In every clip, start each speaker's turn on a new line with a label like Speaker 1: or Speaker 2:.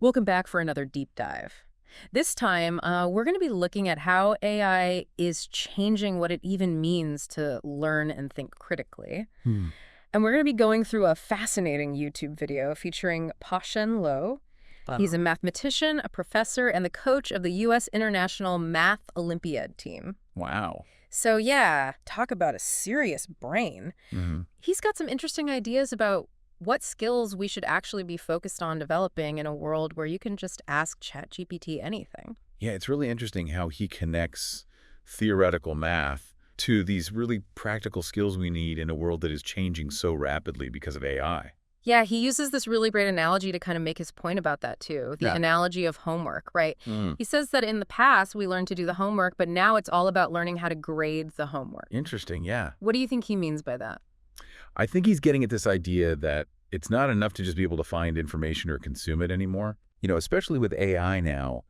Speaker 1: Welcome back for another deep dive. This time, we're going to be looking at how AI is changing what it even means to learn and think critically.
Speaker 2: Hmm.
Speaker 1: And we're going to be going through a fascinating YouTube video featuring Pa-Shen Lo. He's a mathematician, a professor, and the coach of the U.S. International Math Olympiad team.
Speaker 2: Wow.
Speaker 1: So yeah, talk about a serious brain.
Speaker 2: Hmm.
Speaker 1: He's got some interesting ideas about what skills we should actually be focused on developing in a world where you can just ask ChatGPT anything.
Speaker 2: Yeah, it's really interesting how he connects theoretical math to these really practical skills we need in a world that is changing so rapidly because of AI.
Speaker 1: Yeah, he uses this really great analogy to kind of make his point about that too, the
Speaker 2: Yeah.
Speaker 1: analogy of homework, right?
Speaker 2: Mm.
Speaker 1: He says that in the past we learned to do the homework, but now it's all about learning how to grade the homework.
Speaker 2: Interesting, yeah.
Speaker 1: What do you think he means by that?
Speaker 2: I think he's getting at this idea that it's not enough to just be able to find information or consume it anymore. Especially with AI now,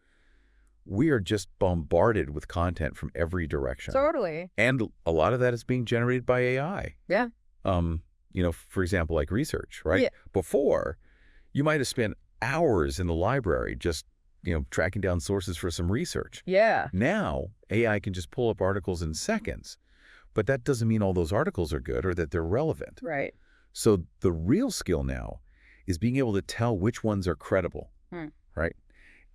Speaker 2: we are just bombarded with content from every direction.
Speaker 1: Totally.
Speaker 2: And a lot of that is being generated by AI.
Speaker 1: Yeah.
Speaker 2: For example, like research, right?
Speaker 1: Yeah.
Speaker 2: Before, you might have spent hours in the library just, tracking down sources for some research.
Speaker 1: Yeah.
Speaker 2: Now, AI can just pull up articles in seconds, but that doesn't mean all those articles are good or that they're relevant.
Speaker 1: Right.
Speaker 2: So the real skill now is being able to tell which ones are credible, right?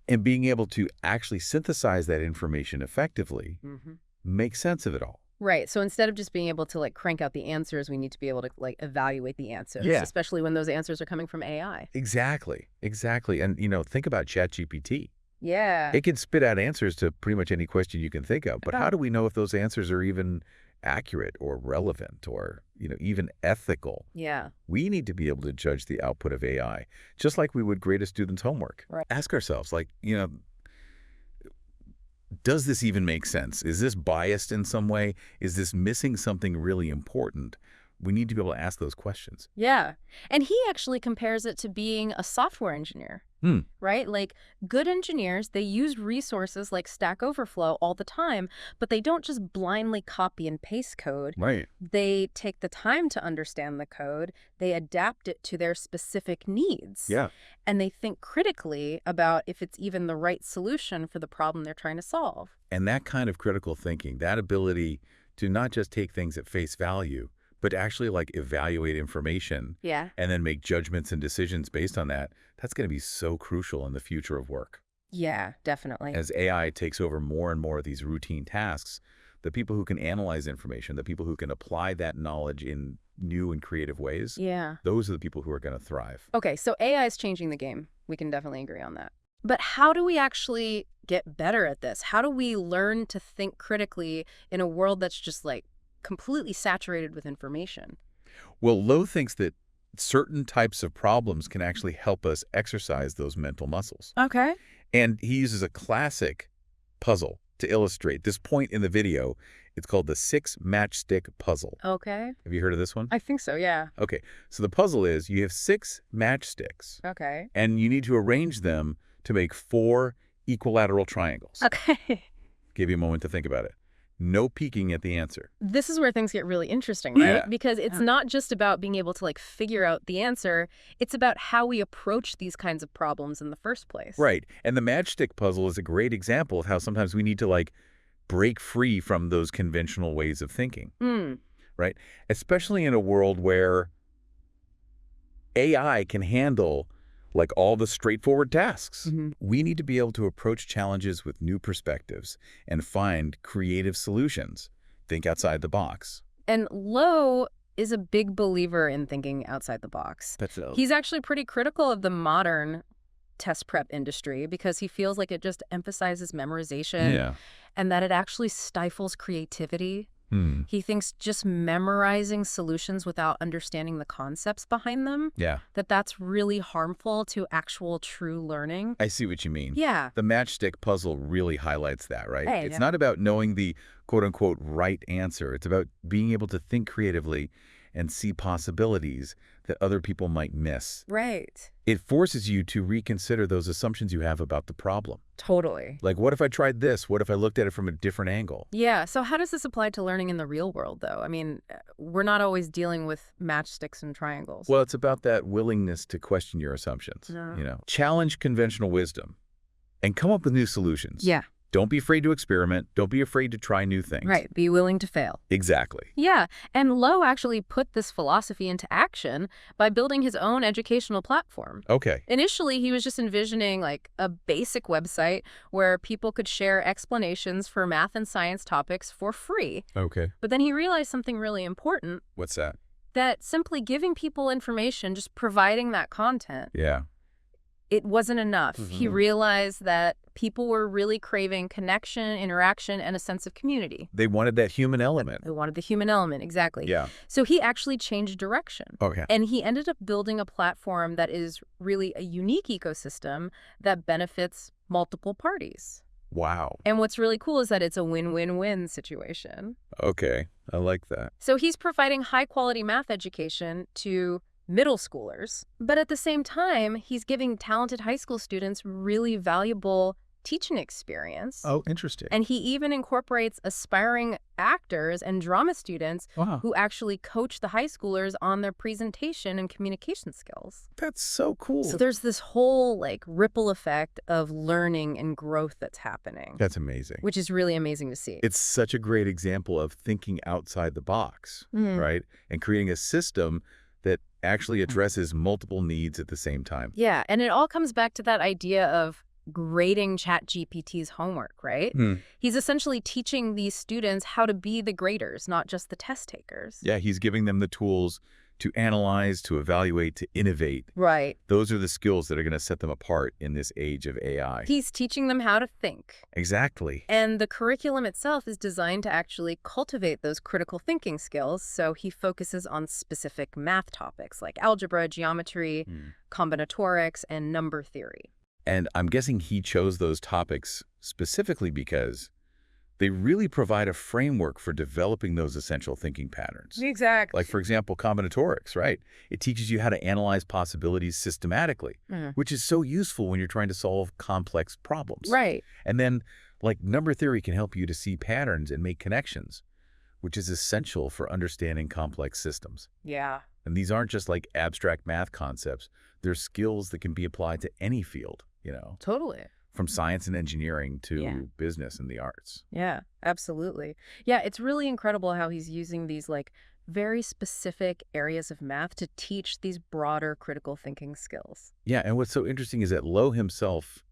Speaker 2: And being able to actually synthesize that information effectively, make sense of it all.
Speaker 1: Right. So instead of just being able to crank out the answers, we need to be able to evaluate the answers,
Speaker 2: Yeah.
Speaker 1: especially when those answers are coming from AI.
Speaker 2: Exactly. And, think about ChatGPT.
Speaker 1: Yeah.
Speaker 2: It can spit out answers to pretty much any question you can think of, but
Speaker 1: Okay.
Speaker 2: how do we know if those answers are even accurate or relevant or, even ethical?
Speaker 1: Yeah.
Speaker 2: We need to be able to judge the output of AI, just like we would grade a student's homework.
Speaker 1: Right.
Speaker 2: Ask ourselves, does this even make sense? Is this biased in some way? Is this missing something really important? We need to be able to ask those questions.
Speaker 1: Yeah. And he actually compares it to being a software engineer, right? Like good engineers, they use resources like Stack Overflow all the time, but they don't just blindly copy and paste code.
Speaker 2: Right.
Speaker 1: They take the time to understand the code, they adapt it to their specific needs.
Speaker 2: Yeah.
Speaker 1: And they think critically about if it's even the right solution for the problem they're trying to solve.
Speaker 2: And that kind of critical thinking, that ability to not just take things at face value, but actually evaluate information
Speaker 1: Yeah.
Speaker 2: and then make judgments and decisions based on that, that's going to be so crucial in the future of work.
Speaker 1: Yeah, definitely.
Speaker 2: As AI takes over more and more of these routine tasks, the people who can analyze information, the people who can apply that knowledge in new and creative ways,
Speaker 1: Yeah.
Speaker 2: those are the people who are going to thrive.
Speaker 1: Okay, so AI is changing the game. We can definitely agree on that. But how do we actually get better at this? How do we learn to think critically in a world that's just completely saturated with information?
Speaker 2: Well, Lowe thinks that certain types of problems can actually help us exercise those mental muscles.
Speaker 1: Okay.
Speaker 2: And he uses a classic puzzle to illustrate this point in the video. It's called the 6-matchstick puzzle.
Speaker 1: Okay.
Speaker 2: Have you heard of this one?
Speaker 1: I think so, yeah.
Speaker 2: Okay, so the puzzle is you have 6 matchsticks,
Speaker 1: Okay.
Speaker 2: and you need to arrange them to make 4 equilateral triangles.
Speaker 1: Okay.
Speaker 2: Give you a moment to think about it. No peeking at the answer.
Speaker 1: This is where things get really interesting, right?
Speaker 2: Yeah.
Speaker 1: Because it's not just about being able to figure out the answer. It's about how we approach these kinds of problems in the first place.
Speaker 2: Right, and the matchstick puzzle is a great example of how sometimes we need to break free from those conventional ways of thinking, right? Especially in a world where AI can handle all the straightforward tasks. We need to be able to approach challenges with new perspectives and find creative solutions. Think outside the box.
Speaker 1: And Lowe is a big believer in thinking outside the box.
Speaker 2: That's it.
Speaker 1: He's actually pretty critical of the modern test prep industry because he feels like it just emphasizes memorization
Speaker 2: Yeah.
Speaker 1: and that it actually stifles creativity. He thinks just memorizing solutions without understanding the concepts behind them,
Speaker 2: Yeah.
Speaker 1: that's really harmful to actual true learning.
Speaker 2: I see what you mean.
Speaker 1: Yeah.
Speaker 2: The matchstick puzzle really highlights that, right?
Speaker 1: Hey,
Speaker 2: It's
Speaker 1: yeah.
Speaker 2: not about knowing the quote-unquote right answer. It's about being able to think creatively and see possibilities that other people might miss.
Speaker 1: Right.
Speaker 2: It forces you to reconsider those assumptions you have about the problem.
Speaker 1: Totally.
Speaker 2: Like, what if I tried this? What if I looked at it from a different angle?
Speaker 1: Yeah. So how does this apply to learning in the real world, though? I mean, we're not always dealing with matchsticks and triangles.
Speaker 2: Well, it's about that willingness to question your assumptions. Challenge conventional wisdom and come up with new solutions.
Speaker 1: Yeah.
Speaker 2: Don't be afraid to experiment. Don't be afraid to try new things.
Speaker 1: Right. Be willing to fail.
Speaker 2: Exactly.
Speaker 1: Yeah. And Lowe actually put this philosophy into action by building his own educational platform.
Speaker 2: Okay.
Speaker 1: Initially, he was just envisioning like a basic website where people could share explanations for math and science topics for free.
Speaker 2: Okay.
Speaker 1: But then he realized something really important,
Speaker 2: What's that?
Speaker 1: that simply giving people information, just providing that content,
Speaker 2: Yeah.
Speaker 1: it wasn't enough. He realized that people were really craving connection, interaction, and a sense of community.
Speaker 2: They wanted that human element.
Speaker 1: They wanted the human element, exactly.
Speaker 2: Yeah.
Speaker 1: So he actually changed direction.
Speaker 2: Okay.
Speaker 1: And he ended up building a platform that is really a unique ecosystem that benefits multiple parties.
Speaker 2: Wow.
Speaker 1: And what's really cool is that it's a win-win-win situation.
Speaker 2: Okay. I like that.
Speaker 1: So he's providing high-quality math education to middle schoolers, but at the same time, he's giving talented high school students really valuable teaching experience.
Speaker 2: Oh, interesting.
Speaker 1: And he even incorporates aspiring actors and drama students
Speaker 2: Wow.
Speaker 1: who actually coach the high schoolers on their presentation and communication skills.
Speaker 2: That's so cool.
Speaker 1: So there's this whole like ripple effect of learning and growth that's happening.
Speaker 2: That's amazing.
Speaker 1: Which is really amazing to see.
Speaker 2: It's such a great example of thinking outside the box, right? And creating a system that actually addresses multiple needs at the same time.
Speaker 1: Yeah, and it all comes back to that idea of grading ChatGPT's homework, right? He's essentially teaching these students how to be the graders, not just the test takers.
Speaker 2: Yeah, he's giving them the tools to analyze, to evaluate, to innovate.
Speaker 1: Right.
Speaker 2: Those are the skills that are going to set them apart in this age of AI.
Speaker 1: He's teaching them how to think.
Speaker 2: Exactly.
Speaker 1: And the curriculum itself is designed to actually cultivate those critical thinking skills, so he focuses on specific math topics like algebra, geometry, combinatorics, and number theory.
Speaker 2: And I'm guessing he chose those topics specifically because they really provide a framework for developing those essential thinking patterns.
Speaker 1: Exactly.
Speaker 2: Like, for example, combinatorics, right? It teaches you how to analyze possibilities systematically, which is so useful when you're trying to solve complex problems.
Speaker 1: Right.
Speaker 2: And then, like, number theory can help you to see patterns and make connections, which is essential for understanding complex systems.
Speaker 1: Yeah.
Speaker 2: And these aren't just like abstract math concepts. They're skills that can be applied to any field, you know?
Speaker 1: Totally.
Speaker 2: From science and engineering to business and the arts.
Speaker 1: Yeah, absolutely. Yeah, it's really incredible how he's using these like very specific areas of math to teach these broader critical thinking skills.
Speaker 2: Yeah, and what's so interesting is that Lowe himself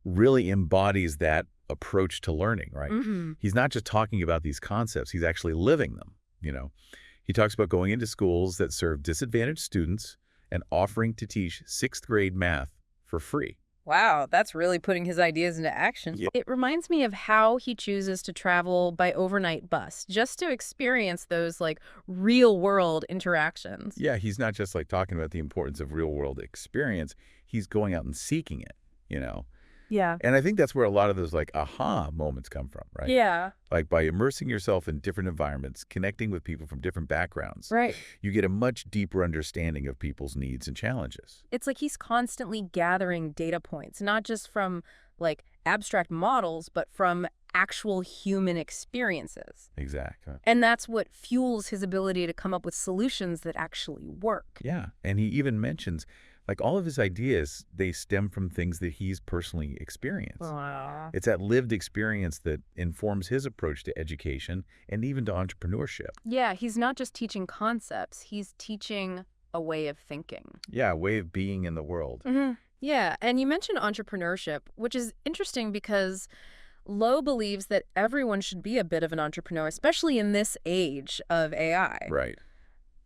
Speaker 2: really embodies that approach to learning, right? He's not just talking about these concepts, he's actually living them, you know? He talks about going into schools that serve disadvantaged students and offering to teach 6th grade math for free.
Speaker 1: Wow, that's really putting his ideas into action.
Speaker 2: Yep.
Speaker 1: It reminds me of how he chooses to travel by overnight bus, just to experience those like real world interactions.
Speaker 2: Yeah, he's not just like talking about the importance of real world experience. He's going out and seeking it, you know?
Speaker 1: Yeah.
Speaker 2: And I think that's where a lot of those like aha moments come from, right?
Speaker 1: Yeah.
Speaker 2: Like by immersing yourself in different environments, connecting with people from different backgrounds,
Speaker 1: Right.
Speaker 2: you get a much deeper understanding of people's needs and challenges.
Speaker 1: It's like he's constantly gathering data points, not just from like abstract models, but from actual human experiences.
Speaker 2: Exactly.
Speaker 1: And that's what fuels his ability to come up with solutions that actually work.
Speaker 2: Yeah. And he even mentions like all of his ideas, they stem from things that he's personally experienced.
Speaker 1: Wow.
Speaker 2: It's that lived experience that informs his approach to education and even to entrepreneurship.
Speaker 1: Yeah, he's not just teaching concepts, he's teaching a way of thinking.
Speaker 2: Yeah, a way of being in the world.
Speaker 1: Yeah, and you mentioned entrepreneurship, which is interesting because Lowe believes that everyone should be a bit of an entrepreneur, especially in this age of AI.
Speaker 2: Right.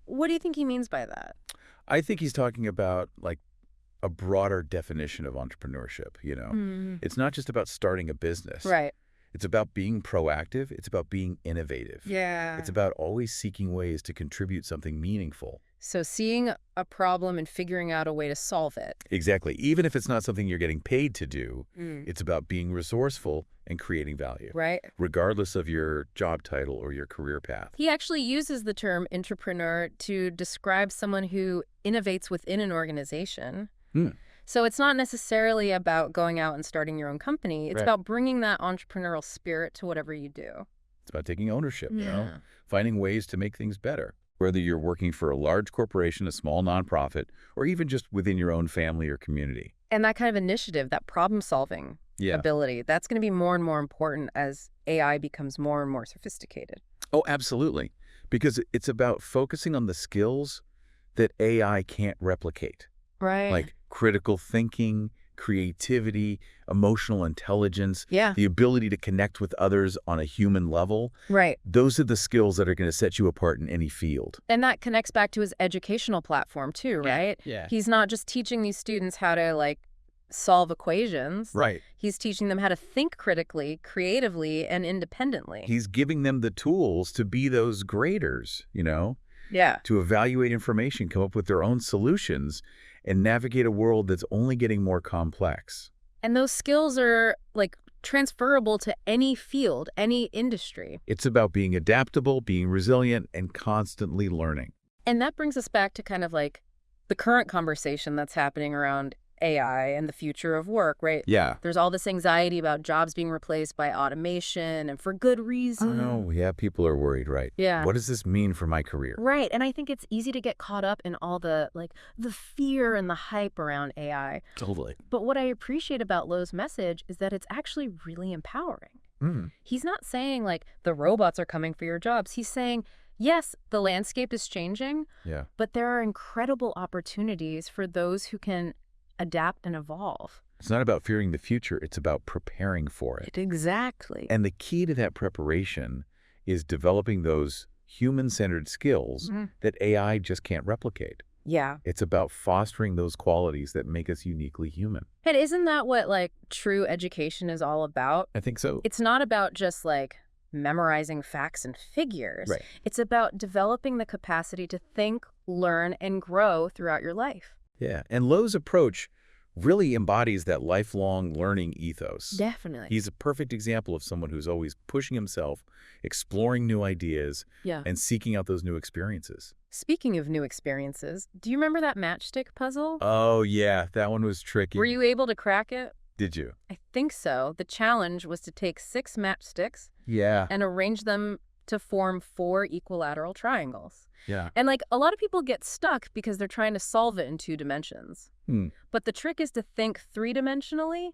Speaker 1: What do you think he means by that?
Speaker 2: I think he's talking about like a broader definition of entrepreneurship, you know. It's not just about starting a business.
Speaker 1: Right.
Speaker 2: It's about being proactive. It's about being innovative.
Speaker 1: Yeah.
Speaker 2: It's about always seeking ways to contribute something meaningful.
Speaker 1: So seeing a problem and figuring out a way to solve it.
Speaker 2: Exactly. Even if it's not something you're getting paid to do,
Speaker 1: Mm.
Speaker 2: it's about being resourceful and creating value,
Speaker 1: Right?
Speaker 2: regardless of your job title or your career path.
Speaker 1: He actually uses the term entrepreneur to describe someone who innovates within an organization.
Speaker 2: Hmm.
Speaker 1: So it's not necessarily about going out and starting your own company. It's
Speaker 2: Right.
Speaker 1: about bringing that entrepreneurial spirit to whatever you do.
Speaker 2: It's about taking ownership,
Speaker 1: Yeah.
Speaker 2: finding ways to make things better. Whether you're working for a large corporation, a small nonprofit, or even just within your own family or community.
Speaker 1: And that kind of initiative, that problem-solving
Speaker 2: Yeah.
Speaker 1: ability, that's going to be more and more important as AI becomes more and more sophisticated.
Speaker 2: Oh, absolutely. Because it's about focusing on the skills that AI can't replicate,
Speaker 1: Right.
Speaker 2: like critical thinking, creativity, emotional intelligence,
Speaker 1: Yeah.
Speaker 2: the ability to connect with others on a human level.
Speaker 1: Right.
Speaker 2: Those are the skills that are going to set you apart in any field.
Speaker 1: And that connects back to his educational platform too, right?
Speaker 2: Yeah.
Speaker 1: He's not just teaching these students how to solve equations.
Speaker 2: Right.
Speaker 1: He's teaching them how to think critically, creatively, and independently.
Speaker 2: He's giving them the tools to be those graders,
Speaker 1: Yeah.
Speaker 2: to evaluate information, come up with their own solutions, and navigate a world that's only getting more complex.
Speaker 1: And those skills are transferable to any field, any industry.
Speaker 2: It's about being adaptable, being resilient, and constantly learning.
Speaker 1: And that brings us back to kind of the current conversation that's happening around AI and the future of work, right?
Speaker 2: Yeah.
Speaker 1: There's all this anxiety about jobs being replaced by automation, and for good reason.
Speaker 2: Oh, yeah, people are worried, right?
Speaker 1: Yeah.
Speaker 2: What does this mean for my career?
Speaker 1: Right. And I think it's easy to get caught up in all the fear and the hype around AI.
Speaker 2: Totally.
Speaker 1: But what I appreciate about Lowe's message is that it's actually really empowering. He's not saying the robots are coming for your jobs. He's saying, yes, the landscape is changing,
Speaker 2: Yeah.
Speaker 1: but there are incredible opportunities for those who can adapt and evolve.
Speaker 2: It's not about fearing the future. It's about preparing for it.
Speaker 1: Exactly.
Speaker 2: And the key to that preparation is developing those human-centered skills that AI just can't replicate.
Speaker 1: Yeah.
Speaker 2: It's about fostering those qualities that make us uniquely human.
Speaker 1: And isn't that what true education is all about?
Speaker 2: I think so.
Speaker 1: It's not about just memorizing facts and figures.
Speaker 2: Right.
Speaker 1: It's about developing the capacity to think, learn, and grow throughout your life.
Speaker 2: Yeah. And Lowe's approach really embodies that lifelong learning ethos.
Speaker 1: Definitely.
Speaker 2: He's a perfect example of someone who's always pushing himself, exploring new ideas,
Speaker 1: Yeah.
Speaker 2: and seeking out those new experiences.
Speaker 1: Speaking of new experiences, do you remember that matchstick puzzle?
Speaker 2: Oh, yeah. That one was tricky.
Speaker 1: Were you able to crack it?
Speaker 2: Did you?
Speaker 1: I think so. The challenge was to take 6 matchsticks
Speaker 2: Yeah.
Speaker 1: and arrange them to form 4 equilateral triangles.
Speaker 2: Yeah.
Speaker 1: And a lot of people get stuck because they're trying to solve it in 2 dimensions. But the trick is to think 3-dimensionally.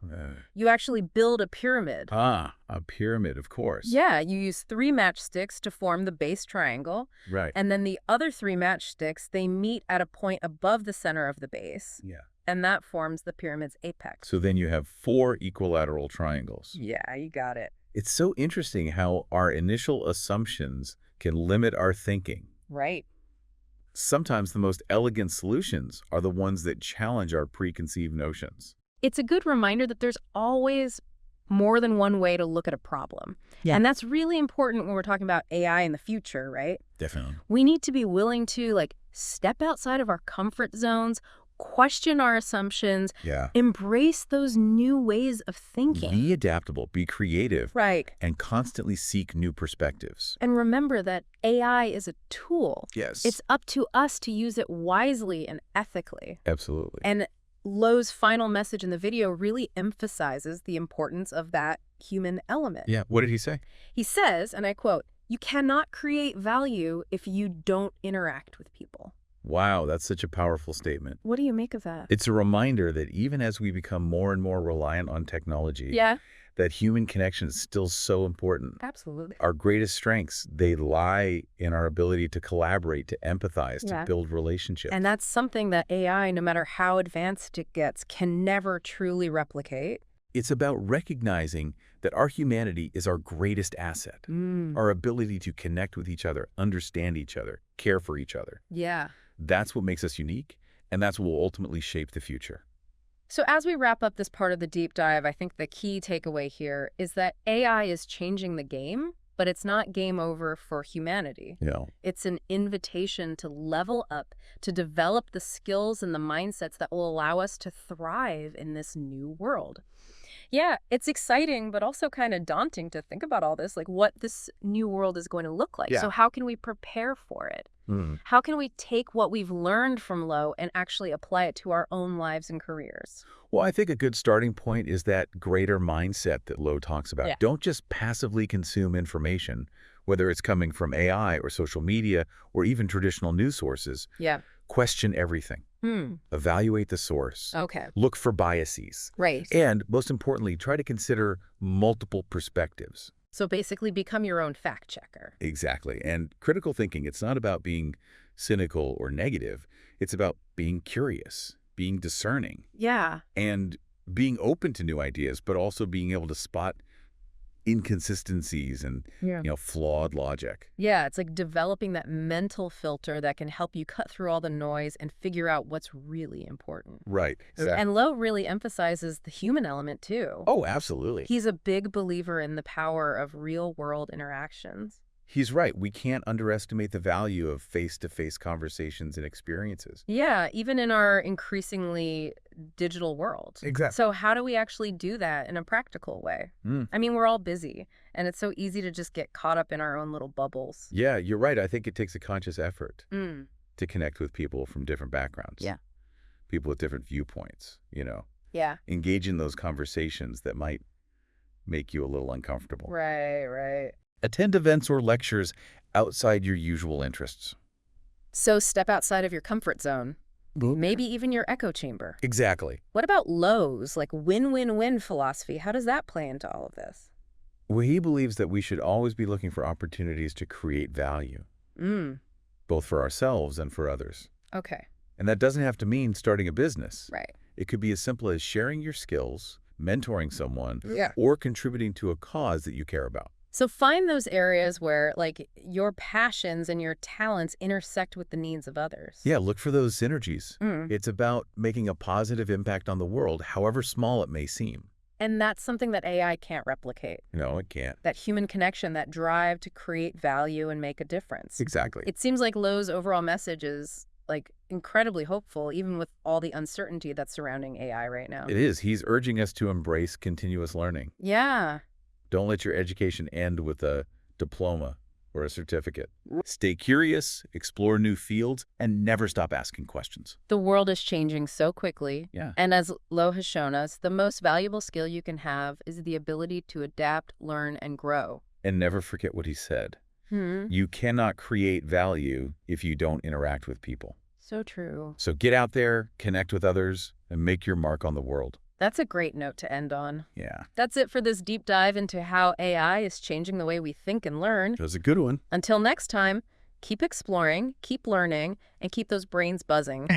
Speaker 1: You actually build a pyramid.
Speaker 2: A pyramid, of course.
Speaker 1: Yeah, you use 3 matchsticks to form the base triangle.
Speaker 2: Right.
Speaker 1: And then the other 3 matchsticks, they meet at a point above the center of the base.
Speaker 2: Yeah.
Speaker 1: And that forms the pyramid's apex.
Speaker 2: So then you have 4 equilateral triangles.
Speaker 1: Yeah, you got it.
Speaker 2: It's so interesting how our initial assumptions can limit our thinking.
Speaker 1: Right.
Speaker 2: Sometimes the most elegant solutions are the ones that challenge our preconceived notions.
Speaker 1: It's a good reminder that there's always more than one way to look at a problem.
Speaker 2: Yeah.
Speaker 1: And that's really important when we're talking about AI in the future, right?
Speaker 2: Definitely.
Speaker 1: We need to be willing to step outside of our comfort zones, question our assumptions,
Speaker 2: Yeah.
Speaker 1: embrace those new ways of thinking.
Speaker 2: Be adaptable, be creative,
Speaker 1: Right.
Speaker 2: and constantly seek new perspectives.
Speaker 1: And remember that AI is a tool.
Speaker 2: Yes.
Speaker 1: It's up to us to use it wisely and ethically.
Speaker 2: Absolutely.
Speaker 1: And Lowe's final message in the video really emphasizes the importance of that human element.
Speaker 2: Yeah. What did he say?
Speaker 1: He says, and I quote, "You cannot create value if you don't interact with people."
Speaker 2: Wow, that's such a powerful statement.
Speaker 1: What do you make of that?
Speaker 2: It's a reminder that even as we become more and more reliant on technology,
Speaker 1: Yeah,
Speaker 2: that human connection is still so important.
Speaker 1: absolutely.
Speaker 2: Our greatest strengths, they lie in our ability to collaborate, to empathize,
Speaker 1: Yeah.
Speaker 2: to build relationships.
Speaker 1: And that's something that AI, no matter how advanced it gets, can never truly replicate.
Speaker 2: It's about recognizing that our humanity is our greatest asset, our ability to connect with each other, understand each other, care for each other.
Speaker 1: Yeah.
Speaker 2: That's what makes us unique, and that's what will ultimately shape the future.
Speaker 1: So as we wrap up this part of the deep dive, I think the key takeaway here is that AI is changing the game, but it's not game over for humanity.
Speaker 2: Yeah.
Speaker 1: It's an invitation to level up, to develop the skills and the mindsets that will allow us to thrive in this new world. Yeah, it's exciting, but also kind of daunting to think about all this, like what this new world is going to look like.
Speaker 2: Yeah.
Speaker 1: So how can we prepare for it? How can we take what we've learned from Lo and actually apply it to our own lives and careers?
Speaker 2: Well, I think a good starting point is that greater mindset that Lo talks about.
Speaker 1: Yeah.
Speaker 2: Don't just passively consume information, whether it's coming from AI or social media or even traditional news sources.
Speaker 1: Yeah.
Speaker 2: Question everything. Evaluate the source.
Speaker 1: Okay.
Speaker 2: Look for biases.
Speaker 1: Right.
Speaker 2: And most importantly, try to consider multiple perspectives.
Speaker 1: So basically become your own fact checker.
Speaker 2: Exactly. And critical thinking, it's not about being cynical or negative. It's about being curious, being discerning,
Speaker 1: Yeah.
Speaker 2: and being open to new ideas, but also being able to spot inconsistencies and flawed logic.
Speaker 1: Yeah, it's like developing that mental filter that can help you cut through all the noise and figure out what's really important.
Speaker 2: Right. Exactly.
Speaker 1: And Lo really emphasizes the human element too.
Speaker 2: Oh, absolutely.
Speaker 1: He's a big believer in the power of real-world interactions.
Speaker 2: He's right. We can't underestimate the value of face-to-face conversations and experiences.
Speaker 1: Yeah, even in our increasingly digital world.
Speaker 2: Exactly.
Speaker 1: So how do we actually do that in a practical way? I mean, we're all busy, and it's so easy to just get caught up in our own little bubbles.
Speaker 2: Yeah, you're right. I think it takes a conscious effort to connect with people from different backgrounds.
Speaker 1: Yeah.
Speaker 2: People with different viewpoints,
Speaker 1: Yeah.
Speaker 2: Engage in those conversations that might make you a little uncomfortable.
Speaker 1: Right.
Speaker 2: Attend events or lectures outside your usual interests.
Speaker 1: So step outside of your comfort zone. Maybe even your echo chamber.
Speaker 2: Exactly.
Speaker 1: What about Lowe's, like win-win-win philosophy? How does that play into all of this?
Speaker 2: Well, he believes that we should always be looking for opportunities to create value, both for ourselves and for others.
Speaker 1: Okay.
Speaker 2: And that doesn't have to mean starting a business.
Speaker 1: Right.
Speaker 2: It could be as simple as sharing your skills, mentoring someone,
Speaker 1: Yeah.
Speaker 2: or contributing to a cause that you care about.
Speaker 1: So find those areas where, like, your passions and your talents intersect with the needs of others.
Speaker 2: Yeah, look for those synergies. It's about making a positive impact on the world, however small it may seem.
Speaker 1: And that's something that AI can't replicate.
Speaker 2: No, it can't.
Speaker 1: That human connection, that drive to create value and make a difference.
Speaker 2: Exactly.
Speaker 1: It seems like Lowe's overall message is, like, incredibly hopeful, even with all the uncertainty that's surrounding AI right now.
Speaker 2: It is. He's urging us to embrace continuous learning.
Speaker 1: Yeah.
Speaker 2: Don't let your education end with a diploma or a certificate. Stay curious, explore new fields, and never stop asking questions.
Speaker 1: The world is changing so quickly.
Speaker 2: Yeah.
Speaker 1: And as Lo has shown us, the most valuable skill you can have is the ability to adapt, learn, and grow.
Speaker 2: And never forget what he said. You cannot create value if you don't interact with people.
Speaker 1: So true.
Speaker 2: So get out there, connect with others, and make your mark on the world.
Speaker 1: That's a great note to end on.
Speaker 2: Yeah.
Speaker 1: That's it for this deep dive into how AI is changing the way we think and learn.
Speaker 2: That was a good one.
Speaker 1: Until next time, keep exploring, keep learning, and keep those brains buzzing.